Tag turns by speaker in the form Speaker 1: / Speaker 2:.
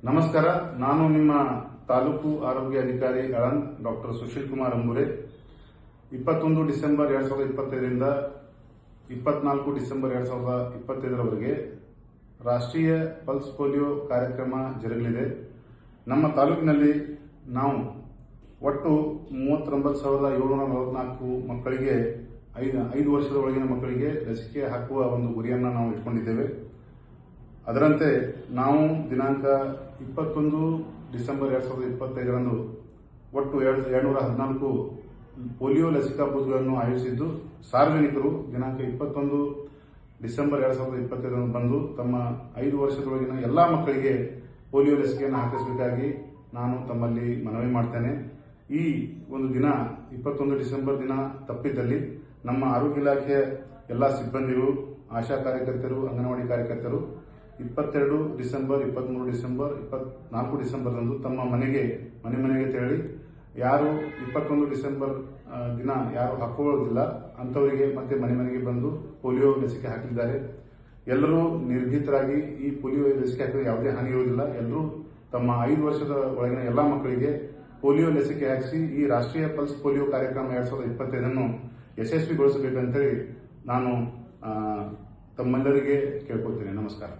Speaker 1: ನಮಸ್ಕಾರ. ನಾನು ನಿಮ್ಮ ತಾಲೂಕು ಆರೋಗ್ಯ ಅಧಿಕಾರಿ ಅಳಂದ್ ಡಾಕ್ಟರ್ ಸುಶೀಲ್ ಕುಮಾರ್ ಅಂಬುರೆ. 21 ಡಿಸೆಂಬರ್ 2025ರಿಂದ 24 ಡಿಸೆಂಬರ್ 2025ರವರೆಗೆ ರಾಷ್ಟ್ರೀಯ ಪಲ್ಸ್ ಪೋಲಿಯೋ ಕಾರ್ಯಕ್ರಮ ಜರುಗಲಿದೆ. ನಮ್ಮ ತಾಲೂಕಿನಲ್ಲಿ ನಾವು ಒಟ್ಟು 39,744 ಮಕ್ಕಳಿಗೆ 5 ವರ್ಷದ ಒಳಗಿನ ಮಕ್ಕಳಿಗೆ ಲಸಿಕೆ ಹಾಕುವ ಒಂದು ಗುರಿಯನ್ನು ನಾವು ಇಟ್ಕೊಂಡಿದ್ದೇವೆ. ಅದರಂತೆ ನಾವು ದಿನಾಂಕ 21 ಡಿಸೆಂಬರ್ 2025ರಂದು ಒಟ್ಟು 214 ಪೋಲಿಯೋ ಲಸಿಕಾ ಬೂತ್ಗಳನ್ನು ಆಯೋಜಿಸಿದ್ದು, ಸಾರ್ವಜನಿಕರು ದಿನಾಂಕ 21 ಡಿಸೆಂಬರ್ 2025ರಂದು ಬಂದು ತಮ್ಮ 5 ವರ್ಷದೊಳಗಿನ ಎಲ್ಲಾ ಮಕ್ಕಳಿಗೆ ಪೋಲಿಯೋ ಲಸಿಕೆಯನ್ನು ಹಾಕಿಸಬೇಕಾಗಿ ನಾನು ತಮ್ಮಲ್ಲಿ ಮನವಿ ಮಾಡ್ತೇನೆ. ಈ ಒಂದು ದಿನ 21 ಡಿಸೆಂಬರ್ ದಿನ ತಪ್ಪಿದ್ದಲ್ಲಿ ನಮ್ಮ ಆರೋಗ್ಯ ಇಲಾಖೆಯ ಎಲ್ಲಾ ಸಿಬ್ಬಂದಿಗಳು, ಆಶಾ ಕಾರ್ಯಕರ್ತರು, ಅಂಗನವಾಡಿ ಕಾರ್ಯಕರ್ತರು 22 ಡಿಸೆಂಬರ್, 23 ಡಿಸೆಂಬರ್, 24 ಡಿಸೆಂಬರ್ದಂದು ತಮ್ಮ ಮನೆಗೆ ತೆರಳಿ ಯಾರು 21 ಡಿಸೆಂಬರ್ ದಿನ ಯಾರು ಹಾಕೊಳ್ಳೋದಿಲ್ಲ ಅಂತವರಿಗೆ ಮತ್ತೆ ಮನೆಗೆ ಬಂದು ಪೋಲಿಯೋ ಲಸಿಕೆ ಹಾಕಿದ್ದಾರೆ. ಎಲ್ಲರೂ ನಿರ್ಭೀತರಾಗಿ ಈ ಪೋಲಿಯೋ ಲಸಿಕೆ ಹಾಕಿದ್ರೆ ಯಾವುದೇ ಹಾನಿ ಇರುವುದಿಲ್ಲ. ಎಲ್ಲರೂ ತಮ್ಮ 5 ವರ್ಷದ ಒಳಗಿನ ಎಲ್ಲಾ ಮಕ್ಕಳಿಗೆ ಪೋಲಿಯೋ ಲಸಿಕೆ ಹಾಕಿಸಿ ಈ ರಾಷ್ಟ್ರೀಯ ಪಲ್ಸ್ ಪೋಲಿಯೋ ಕಾರ್ಯಕ್ರಮ 2025 ಯಶಸ್ವಿಗೊಳಿಸಬೇಕಂತೇಳಿ ನಾನು ತಮ್ಮೆಲ್ಲರಿಗೆ ಕೇಳ್ಕೊಳ್ತೇನೆ. ನಮಸ್ಕಾರ.